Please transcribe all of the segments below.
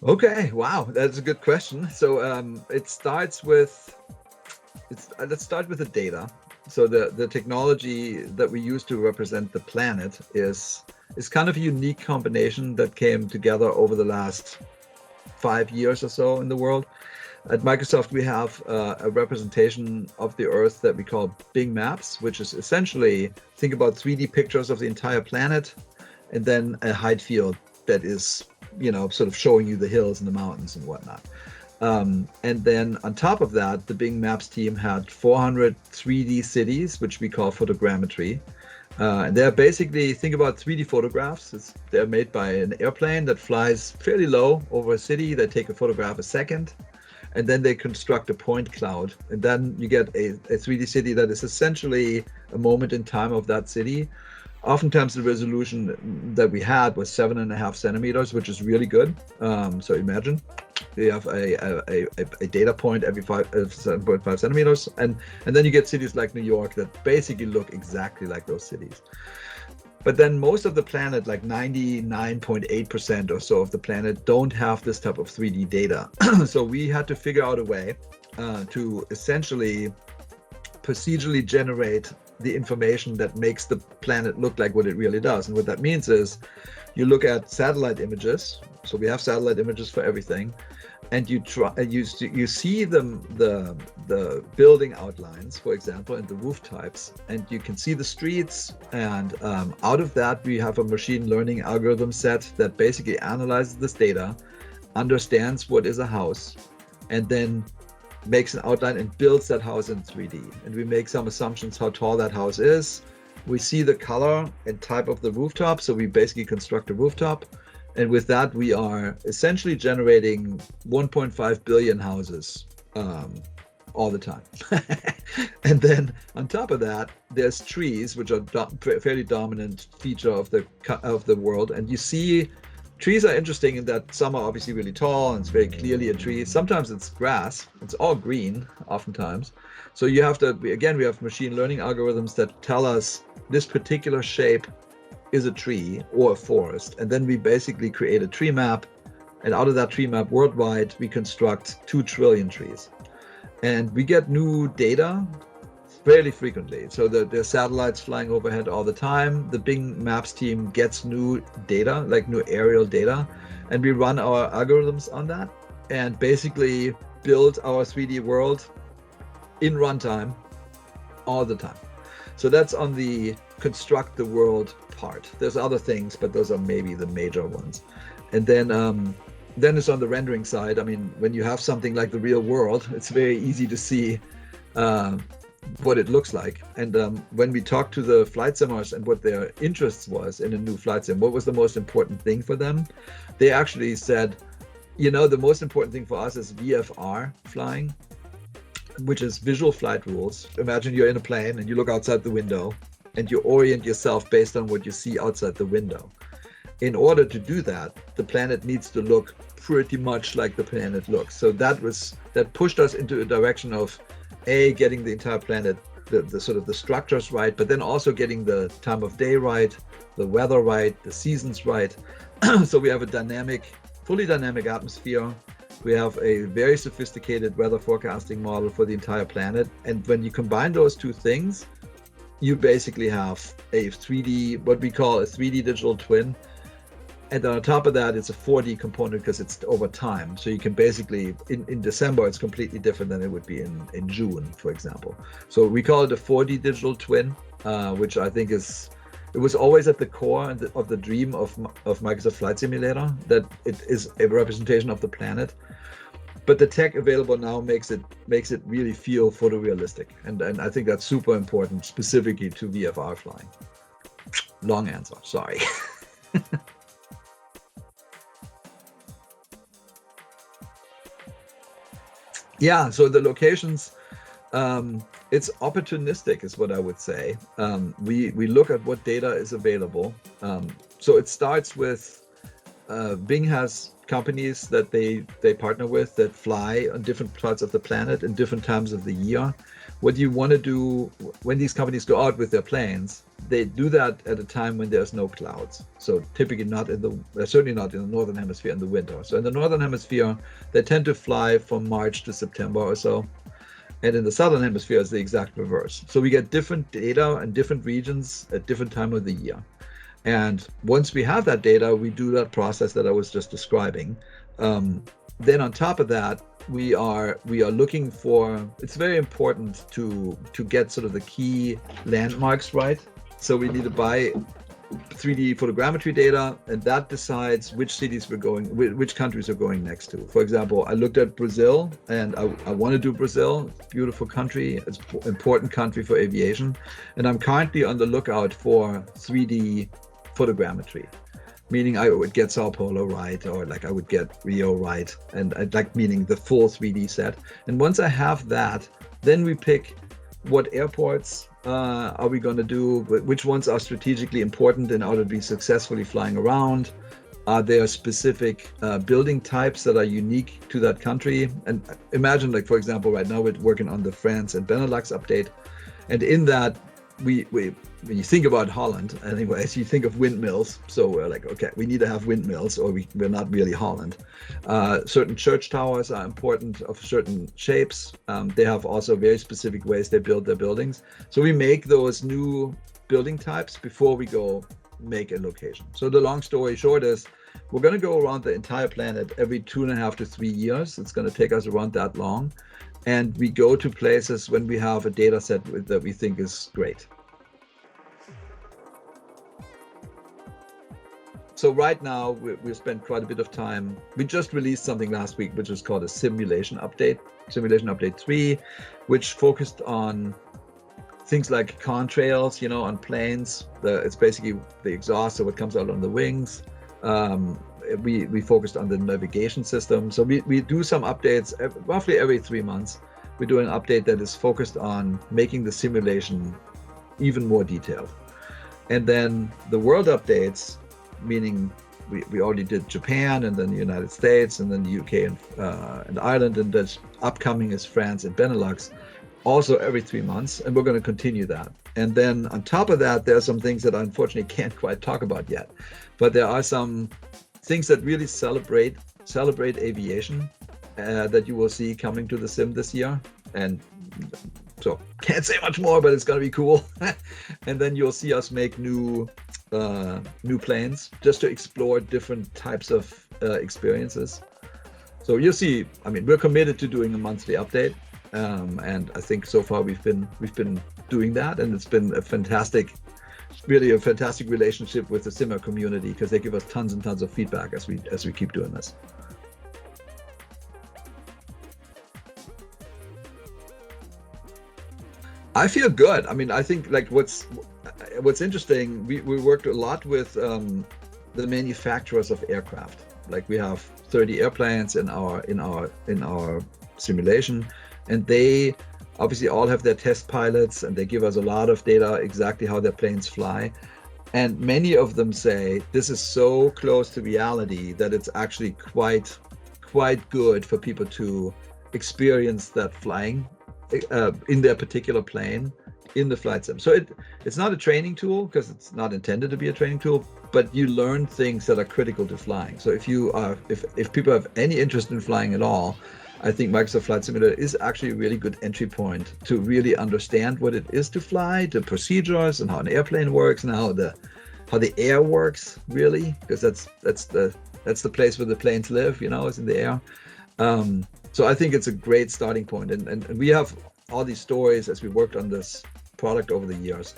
Okay, wow, that's a good question. So it starts with let's start with the data. So the technology that we use to represent the planet is kind of a unique combination that came together over the last 5 years or so in the world. At Microsoft, we have a representation of the Earth that we call Bing Maps, which is essentially, think about 3D pictures of the entire planet, and then a height field that is, sort of showing you the hills and the mountains and whatnot. And then on top of that, the Bing Maps team had 400 3D cities, which we call photogrammetry. And they're basically, think about 3D photographs. They're made by an airplane that flies fairly low over a city. They take a photograph a second, and then they construct a point cloud. And then you get a 3D city that is essentially a moment in time of that city. Oftentimes the resolution that we had was 7.5 centimeters, which is really good. So imagine you have a data point every 7.5 centimeters, and then you get cities like New York that basically look exactly like those cities. But then most of the planet, like 99.8% or so of the planet, don't have this type of 3D data. So we had to figure out a way to essentially procedurally generate the information that makes the planet look like what it really does. And what that means is you look at satellite images. So we have satellite images for everything, and you see the building outlines, for example, and the roof types, and you can see the streets. And out of that, we have a machine learning algorithm set that basically analyzes this data, understands what is a house, and then makes an outline and builds that house in 3D. And we make some assumptions how tall that house is. We see the color and type of the rooftop, so we basically construct a rooftop. And with that, we are essentially generating 1.5 billion houses all the time. And then on top of that, there's trees, which are fairly dominant feature of the world. And you see, trees are interesting in that some are obviously really tall and it's very clearly a tree. Sometimes it's grass. It's all green, oftentimes. So you have to, again, we have machine learning algorithms that tell us this particular shape is a tree or a forest. And then we basically create a tree map. And out of that tree map worldwide, we construct 2 trillion trees. And we get new data fairly frequently. So there's satellites flying overhead all the time. The Bing Maps team gets new data, like new aerial data, and we run our algorithms on that and basically build our 3D world in runtime all the time. So that's on the construct the world part. There's other things, but those are maybe the major ones. And then it's on the rendering side. I mean, when you have something like the real world, it's very easy to see what it looks like. And when we talked to the flight simmers and what their interest was in a new flight sim, what was the most important thing for them, they actually said, the most important thing for us is VFR flying, which is visual flight rules. Imagine you're in a plane and you look outside the window and you orient yourself based on what you see outside the window. In order to do that, the planet needs to look pretty much like the planet looks. So that pushed us into a direction of getting the entire planet, the sort of the structures right, but then also getting the time of day right, the weather right, the seasons right. So we have a fully dynamic atmosphere. We have a very sophisticated weather forecasting model for the entire planet. And when you combine those two things, you basically have a 3D, what we call a 3D digital twin. And then on top of that, it's a 4D component because it's over time. So you can basically, in December, it's completely different than it would be in June, for example. So we call it a 4D digital twin, which I think it was always at the core of the dream of Microsoft Flight Simulator, that it is a representation of the planet. But the tech available now makes it really feel photorealistic. And I think that's super important, specifically to VFR flying. Long answer, sorry. Yeah, so the locations, it's opportunistic is what I would say. We look at what data is available. So it starts with Bing has companies that they partner with that fly on different parts of the planet in different times of the year. what you want to do when these companies go out with their planes, they do that at a time when there's no clouds. So typically not in the, certainly not in the Northern Hemisphere in the winter. So in the Northern Hemisphere, they tend to fly from March to September or so. And in the Southern Hemisphere, it's the exact reverse. So we get different data and different regions at different time of the year. And once we have that data, we do that process that I was just describing. Then on top of that, we are looking for, it's very important to get sort of the key landmarks right. So we need to buy 3D photogrammetry data, and that decides which cities we're going, which countries we're going next to. For example, I looked at Brazil, and I want to do Brazil. Beautiful country, it's an important country for aviation, and I'm currently on the lookout for 3D photogrammetry, meaning I would get Sao Paulo right, or like I would get Rio right, and I'd like meaning the full 3D set. And once I have that, then we pick what airports are we going to do, which ones are strategically important in order to be successfully flying around. Are there specific building types that are unique to that country? And imagine, like, for example, right now we're working on the France and Benelux update, and in that we when you think about Holland, anyways, you think of windmills. So we're like, okay, we need to have windmills, or we're not really Holland. Certain church towers are important, of certain shapes. They have also very specific ways they build their buildings. So we make those new building types before we go make a location. So the long story short is, we're going to go around the entire planet every 2.5 to 3 years. It's going to take us around that long. And we go to places when we have a data set that we think is great. So right now, we spent quite a bit of time. We just released something last week, which is called a simulation update 3, which focused on things like contrails, on planes. It's basically the exhaust, so what comes out on the wings. We focused on the navigation system. So we do some updates roughly every 3 months. We do an update that is focused on making the simulation even more detailed. And then the world updates, meaning we already did Japan, and then the United States, and then the UK and Ireland, and that's upcoming is France and Benelux, also every 3 months, and we're going to continue that. And then on top of that, there are some things that I unfortunately can't quite talk about yet, but there are some things that really celebrate aviation that you will see coming to the sim this year. And so can't say much more, but it's going to be cool. And then you'll see us make new planes just to explore different types of experiences. So you'll see, I mean, we're committed to doing a monthly update. And I think so far we've been doing that, and it's been really a fantastic relationship with the simmer community, because they give us tons and tons of feedback as we keep doing this. I feel good. I mean, I think like what's interesting, we worked a lot with the manufacturers of aircraft. Like we have 30 airplanes in our simulation, and they obviously all have their test pilots, and they give us a lot of data exactly how their planes fly. And many of them say this is so close to reality that it's actually quite good for people to experience that flying in their particular plane in the flight sim. So it's not a training tool, because it's not intended to be a training tool, but you learn things that are critical to flying. So if people have any interest in flying at all, I think Microsoft Flight Simulator is actually a really good entry point to really understand what it is to fly, the procedures, and how an airplane works, and how the air works, really, because that's the place where the planes live, is in the air. So I think it's a great starting point, and we have all these stories as we worked on this product over the years.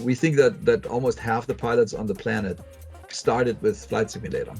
We think that almost half the pilots on the planet started with Flight Simulator.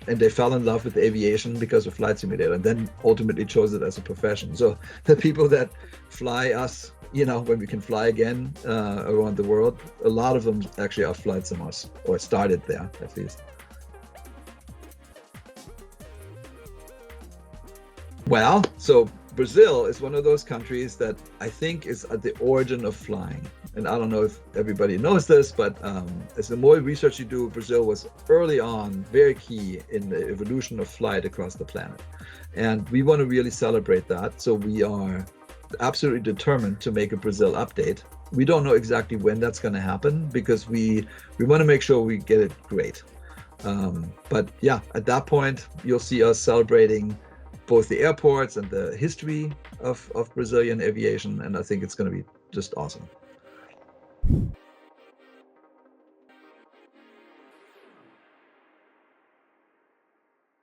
And they fell in love with aviation because of Flight Simulator, and then ultimately chose it as a profession. So the people that fly us, when we can fly again around the world, a lot of them actually are flight simmers, or started there at least. Well, so Brazil is one of those countries that I think is at the origin of flying. And I don't know if everybody knows this, but as the more research you do, Brazil was early on very key in the evolution of flight across the planet. And we want to really celebrate that. So we are absolutely determined to make a Brazil update. We don't know exactly when that's going to happen because we want to make sure we get it great. But yeah, at that point, you'll see us celebrating both the airports and the history of Brazilian aviation, and I think it's going to be just awesome.